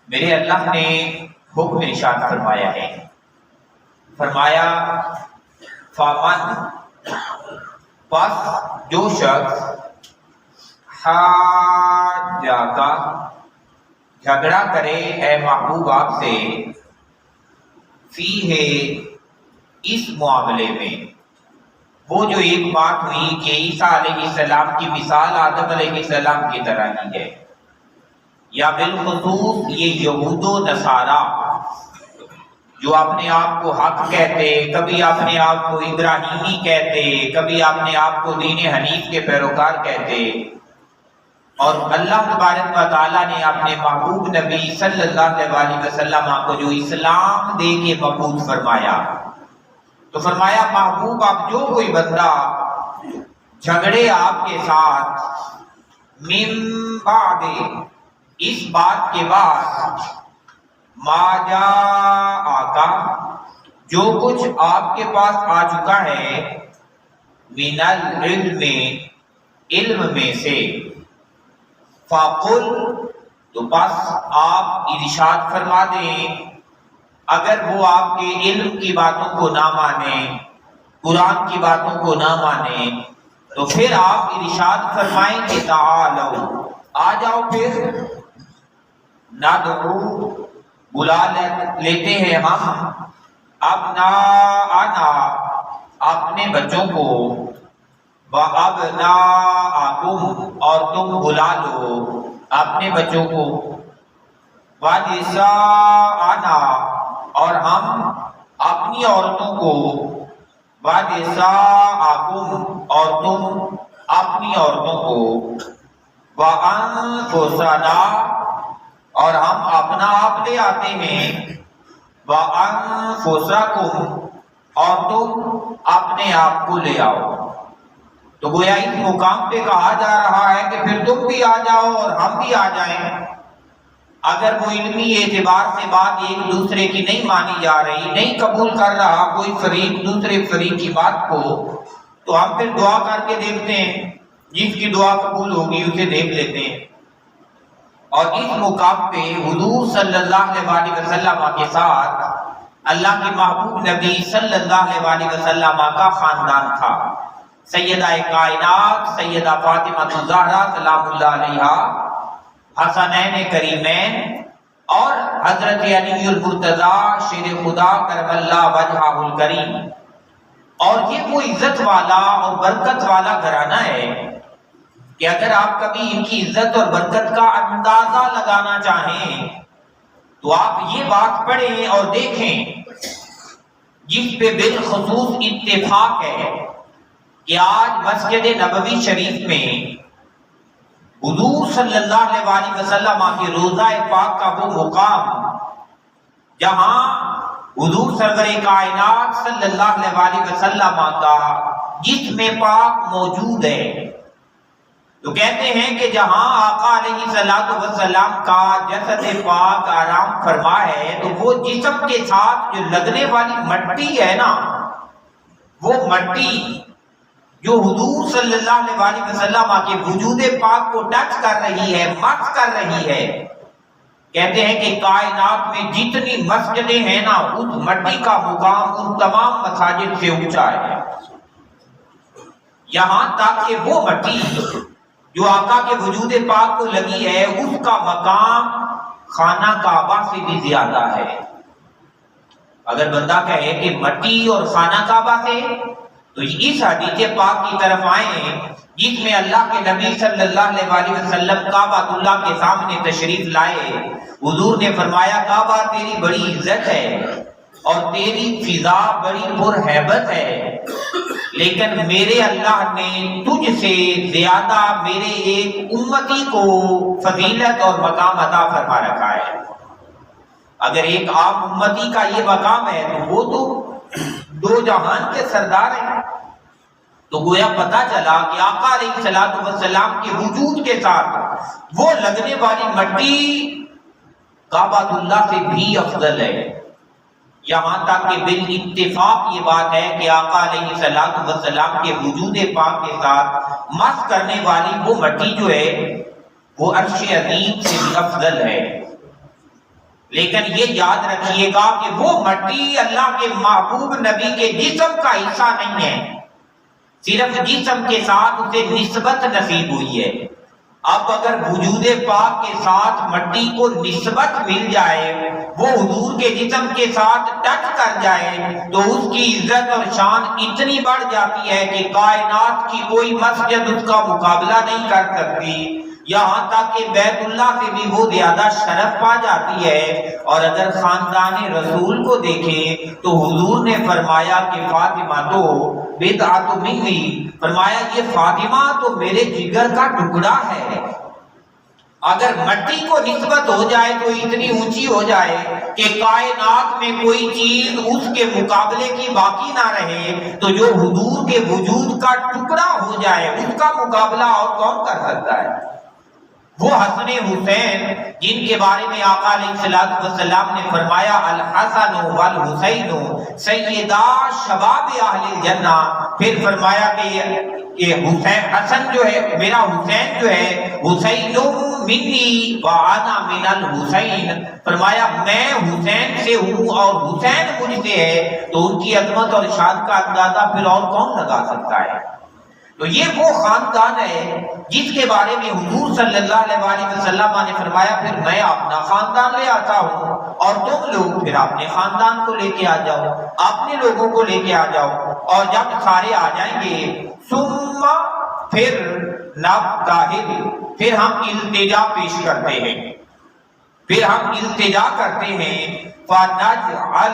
میرے اللہ نے حکم ارشاد فرمایا ہے، فرمایا فامن، پس جو شخص حاجہ کا جھگڑا کرے اے محبوب آپ سے، فی ہے اس معاملے میں، وہ جو ایک بات ہوئی کہ عیسیٰ علیہ السلام کی مثال آدم علیہ السلام کی طرح ہی ہے، یا بالخصوص یہ یہود و نصارہ جو اپنے آپ کو حق کہتے، کبھی اپنے آپ کو ابراہیمی کہتے، کبھی اپنے آپ کو دین حنیف کے پیروکار کہتے، اور اللہ تبارک و تعالیٰ نے اپنے محبوب نبی صلی اللہ علیہ وسلم کو جو اسلام دے کے مبعوث فرمایا، تو فرمایا محبوب آپ جو کوئی بندہ جھگڑے آپ کے ساتھ من بعد، اس بات کے بعد، ما جاءک، جو کچھ آپ کے پاس آ چکا ہے، من العلم، علم میں سے، فَقُلْ، تو بس آپ ارشاد فرما دیں، اگر وہ آپ کے علم کی باتوں کو نہ مانیں، قرآن کی باتوں کو نہ مانیں، تو پھر آپ ارشاد فرمائیں کہ تعالوا، آ جاؤ، پھر ندعو، بلا لیتے ہیں ہم ابناءنا، اپنے بچوں کو، وَأَبْنَاءَكُمْ، اور تم بلا لو اپنے بچوں کو، وَنِسَاءَنَا، اور ہم اپنی عورتوں کو، وَنِسَاءَكُمْ، اور تم اپنی عورتوں کو، وَأَنفُسَنَا، اور ہم اپنا آپ لے آتے ہیں، وَأَنفُسَكُمْ، اور تم اپنے آپ کو لے آؤ۔ تو گویا اس مقام پہ کہا جا رہا ہے کہ پھر تم بھی آ جاؤ اور ہم بھی آ جائیں۔ اگر وہ علمی اعتبار سے بات ایک دوسرے کی نہیں مانی جا رہی، نہیں قبول کر رہا کوئی فریق دوسرے فریق کی بات کو، تو ہم پھر دعا کر کے دیکھتے ہیں، جس کی دعا قبول ہوگی اسے دیکھ لیتے ہیں۔ اور اس مقام پہ حضور صلی اللہ علیہ وسلم کے ساتھ اللہ کے محبوب نبی صلی اللہ علیہ وسلم کا خاندان تھا، سیدہ کائنات سیدہ فاطمہ الزہرا سلام اللہ علیہا، حسنین کریمین، اور حضرت علی المرتضیٰ شیر خدا کرم اللہ وجہہ الکریم۔ اور یہ وہ عزت والا اور برکت والا گھرانہ ہے کہ اگر آپ کبھی ان کی عزت اور برکت کا اندازہ لگانا چاہیں تو آپ یہ بات پڑھیں اور دیکھیں، جس پہ بالخصوص اتفاق ہے کہ آج مسجد نبوی شریف میں حضور صلی اللہ علیہ وسلم کے روضہ پاک کا وہ مقام جہاں حضور سرور کائنات صلی اللہ علیہ وسلم کا جسم پاک موجود ہے، تو کہتے ہیں کہ جہاں آقا علیہ السلام کا جسد پاک آرام فرما ہے، تو وہ جسم کے ساتھ جو لگنے والی مٹی ہے نا، وہ مٹی جو حضور صلی اللہ علیہ وسلم کے وجود پاک کو ٹچ کر رہی ہے، مس کر رہی ہے، کہتے ہیں کہ کائنات میں جتنی مسجدیں ہیں نا، اس مٹی کا مقام ان تمام مساجد سے اونچا ہے، یہاں تک کہ وہ مٹی جو آقا کے وجود پاک کو لگی ہے، اس کا مقام خانہ کعبہ سے بھی زیادہ ہے۔ اگر بندہ کہے کہ مٹی اور خانہ کعبہ سے، تو اس حدیث پاک کی طرف آئیں جس میں اللہ کے نبی صلی اللہ علیہ وسلم کعبہ اللہ کے سامنے تشریف لائے، حضور نے فرمایا کعبہ تیری بڑی عزت ہے اور تیری فضا بڑی پرہیبت ہے، لیکن میرے اللہ نے تجھ سے زیادہ میرے ایک امتی کو فضیلت اور مقام عطا فرما رکھا ہے۔ اگر ایک عام امتی کا یہ مقام ہے تو وہ تو دو جہان کے سردار ہیں۔ تو گویا پتا چلا کہ آقا علیہ السلام کے وجود کے ساتھ وہ لگنے والی مٹی کعبۃ اللہ سے بھی افضل ہے، یہاں تک کہ بالاتفاق یہ بات ہے کہ آقا علیہ السلام کے وجود پاک کے ساتھ مس کرنے والی وہ مٹی جو ہے وہ عرش عظیم سے بھی افضل ہے۔ لیکن یہ یاد رکھیے گا کہ وہ مٹی اللہ کے محبوب نبی کے جسم کا حصہ نہیں ہے، صرف جسم کے ساتھ اسے نسبت نصیب ہوئی ہے۔ اب اگر وجود پاک کے ساتھ مٹی کو نسبت مل جائے، وہ حضور کے جسم کے ساتھ ٹچ کر جائے، تو اس کی عزت اور شان اتنی بڑھ جاتی ہے کہ کائنات کی کوئی مسجد اس کا مقابلہ نہیں کر سکتی، یہاں تک کہ بیت اللہ سے بھی وہ زیادہ شرف پا جاتی ہے۔ اور اگر خاندان رسول کو دیکھیں تو حضور نے فرمایا کہ فاطمہ تو بضعۃ منی، فرمایا یہ فاطمہ تو میرے جگر کا ٹکڑا ہے۔ اگر مٹی کو نسبت ہو جائے تو اتنی اونچی ہو جائے کہ کائنات میں کوئی چیز اس کے مقابلے کی باقی نہ رہے، تو جو حضور کے وجود کا ٹکڑا ہو جائے اس کا مقابلہ اور کون کر سکتا ہے؟ وہ حسن حسین جن کے بارے میں آقا علیہ الصلوۃ والسلام نے فرمایا الحسن والحسین سیدا شباب اہل الجنہ، پھر فرمایا کہ حسین حسن جو ہے میرا حسین جو ہے حسین منی وانا من الحسین، فرمایا میں حسین سے ہوں اور حسین مجھ سے ہے، تو ان کی عظمت اور شان کا اندازہ پھر اور کون لگا سکتا ہے؟ تو یہ وہ خاندان ہے جس کے بارے میں حضور صلی اللہ علیہ وسلم نے فرمایا پھر میں اپنا خاندان لے آتا ہوں اور تم لوگ پھر اپنے خاندان کو لے کے آ جاؤ، اپنے لوگوں کو لے کے آ جاؤ، اور جب سارے آ جائیں گے ثم پھر نبتہل، پھر ہم التجا پیش کرتے ہیں، پھر ہم التجا کرتے ہیں، فنجعل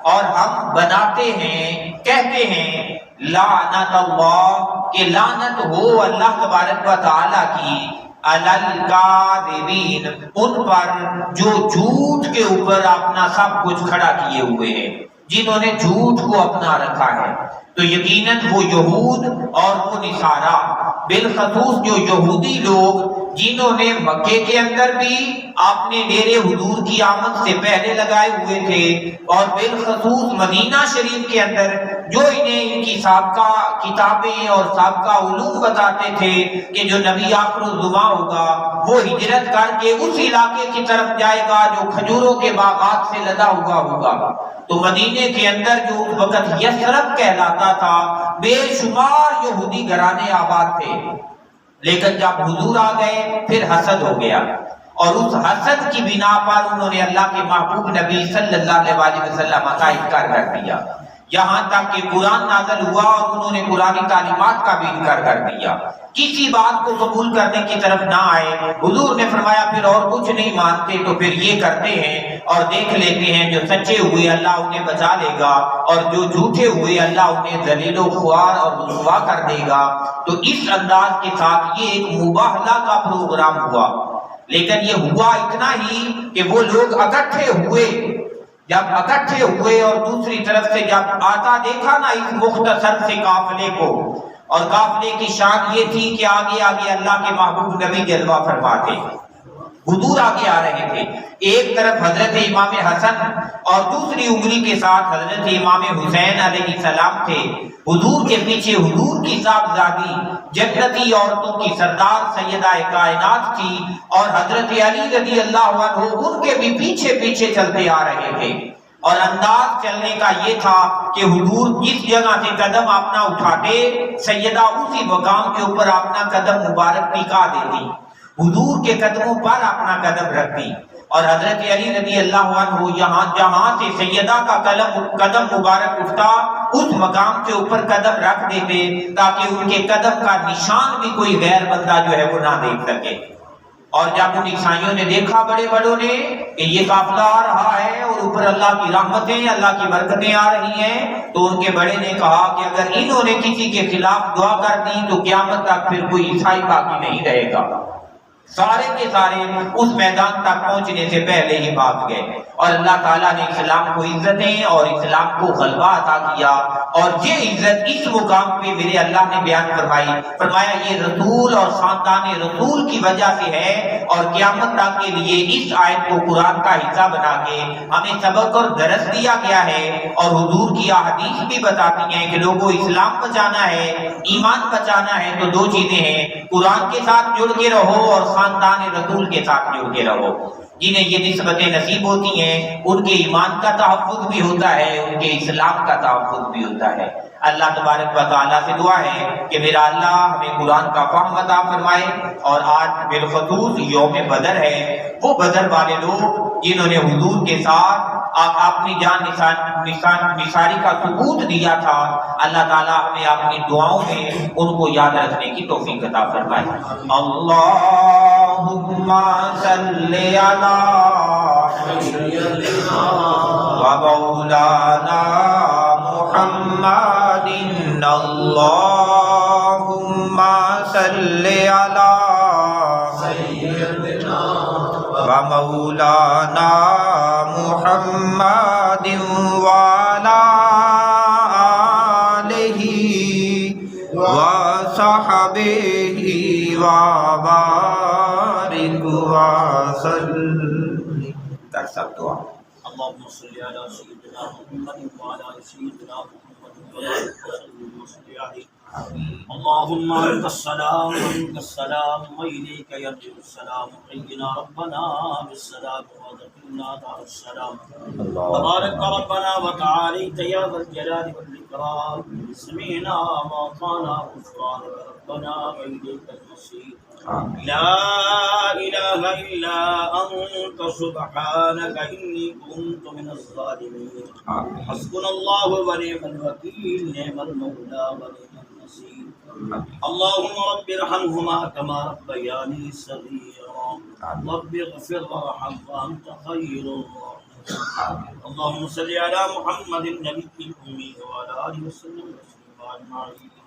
اور ہم بناتے ہیں، کہتے ہیں لعنت اللہ کہ لعنت ہو اللہ تبارک و تعالی کی علی الکاذبین، ان پر جو جھوٹ کے اوپر اپنا سب کچھ کھڑا کیے ہوئے ہیں، جنہوں نے جھوٹ کو اپنا رکھا ہے۔ تو یقیناً وہ یہود اور وہ نصارہ، بالخصوص جو یہودی لوگ جنہوں نے مکے کے اندر بھی اپنے ڈیرے حضور کی آمد سے پہلے لگائے ہوئے تھے، اور بالخصوص مدینہ شریف کے اندر جو انہیں ان کی سابقہ کتابیں اور سابقہ علوم بتاتے تھے کہ جو نبی آخر الزماں ہوگا وہ ہجرت کر کے اس علاقے کی طرف جائے گا جو کھجوروں کے باغات سے لدا ہوا ہوگا، تو مدینے کے اندر جو اس وقت یثرب کہلاتا تھا بے شمار یہودی گھرانے آباد تھے، لیکن جب حضور آ گئے پھر حسد ہو گیا، اور اس حسد کی بنا پر انہوں نے اللہ کے محبوب نبی صلی اللہ علیہ وسلم کا انکار کر دیا، یہاں تک کہ قرآن نازل ہوا اور انہوں نے قرآنی تعلیمات کا بھی انکار کر دیا، کسی بات کو قبول کرنے کی طرف نہ آئے۔ حضور نے فرمایا پھر اور کچھ نہیں مانتے تو پھر یہ کرتے ہیں اور دیکھ لیتے ہیں، جو سچے ہوئے اللہ انہیں بچا لے گا اور جو جھوٹے ہوئے اللہ انہیں ذلیل و خوار اور رسوا کر دے گا۔ تو اس انداز کے ساتھ یہ ایک مباہلہ کا پروگرام ہوا، لیکن یہ ہوا اتنا ہی کہ وہ لوگ اکٹھے ہوئے، جب اکٹھے ہوئے اور دوسری طرف سے جب آتا دیکھا نا اس مختصر سے قافلے کو، اور قافلے کی شان یہ تھی کہ آگے آگے اللہ کے محبوب نبی جلوہ فرماتے، حضور آگے آ رہے تھے، ایک طرف حضرت امام حسن اور دوسری انگلی کے ساتھ حضرت امام حسین علیہ السلام تھے، حضور کے پیچھے حضور کی صاحبزادی جنتی عورتوں کی سردار سیدہ کائنات تھی، اور حضرت علی رضی اللہ عنہ ان کے بھی پیچھے پیچھے چلتے آ رہے تھے، اور انداز چلنے کا یہ تھا کہ حضور جس جگہ سے قدم اپنا اٹھاتے سیدہ اسی مقام کے اوپر اپنا قدم مبارک ٹکا دیتی، حضور کے قدموں پر اپنا قدم رکھتی، اور حضرت علی رضی اللہ عنہ یہاں جہاں سے سیدہ کا قدم مبارک اٹھتا اس مقام کے اوپر قدم رکھ دیتے تاکہ ان کے قدم کا نشان بھی کوئی غیر بندہ جو ہے وہ نہ دیکھ سکے۔ اور جب ان عیسائیوں نے دیکھا بڑے بڑوں نے کہ یہ قافلہ آ رہا ہے اور اوپر اللہ کی رحمتیں اللہ کی برکتیں آ رہی ہیں، تو ان کے بڑے نے کہا کہ اگر انہوں نے کسی کے خلاف دعا کر دی تو قیامت تک پھر کوئی عیسائی باقی نہیں رہے گا۔ سارے کے سارے اس میدان تک پہنچنے سے پہلے ہی بھاگ گئے، اور اللہ تعالیٰ نے اسلام کو عزتیں اور اسلام کو غلبہ عطا کیا، اور یہ عزت اس مقام پہ میرے اللہ نے بیان فرمایا یہ رسول اور خاندان رسول کی وجہ سے ہے، اور قیامت تک کے لیے اس آیت کو قرآن کا حصہ بنا کے ہمیں سبق اور درس دیا گیا ہے، اور حضور کی احادیث بھی بتاتی ہیں کہ لوگوں اسلام بچانا ہے، ایمان بچانا ہے تو دو چیزیں ہیں، قرآن کے ساتھ جڑ کے رہو اور خاندان رسول کے ساتھ جڑ کے رہو۔ جنہیں یہ نسبتیں نصیب ہوتی ہیں ان کے ایمان کا تحفظ بھی ہوتا ہے، ان کے اسلام کا تحفظ بھی ہوتا ہے۔ اللہ تبارک و تعالیٰ سے دعا ہے کہ میرا اللہ ہمیں قرآن کا فہم عطا فرمائے، اور آج بالخصوص یوم بدر ہے، وہ بدر والے لوگ جنہوں نے حضور کے ساتھ اپنی جان نثاری کا ثبوت دیا تھا، اللہ تعالیٰ ہمیں اپنی دعاؤں میں ان کو یاد رکھنے کی توفیق عطا فرمائے۔ اللہم صلی علی و مولانا محمد، اللہم صلی علی و مولانا محمد وعلی آلہ وصحبہ وبارک وسلم۔ تک سب دعا۔ اللهم صل على سيدنا محمد وعلى ال سيدنا محمد وصل عليه۔ اللهم انت السلام ومنك السلام واليك يرجع السلام، حينا ربنا بالسلام وادخلنا دار السلام، تبارك ربنا وتعاليت يا ذا الجلال والاكرام، سمعنا واطعنا غفرانك ربنا واليك المصير، لا إله إلا أنت سبحانك إني كنت من الظالمين، حسبنا الله ونعم الوكيل، نعم المولى ونعم النصير، اللهم رب ارحمهما كما ربياني صغيرا، رب اغفر وارحم وأنت خير الراحمين، اللهم صل على محمد النبي الأمي وعلى آله وسلم تسليما أجمعين۔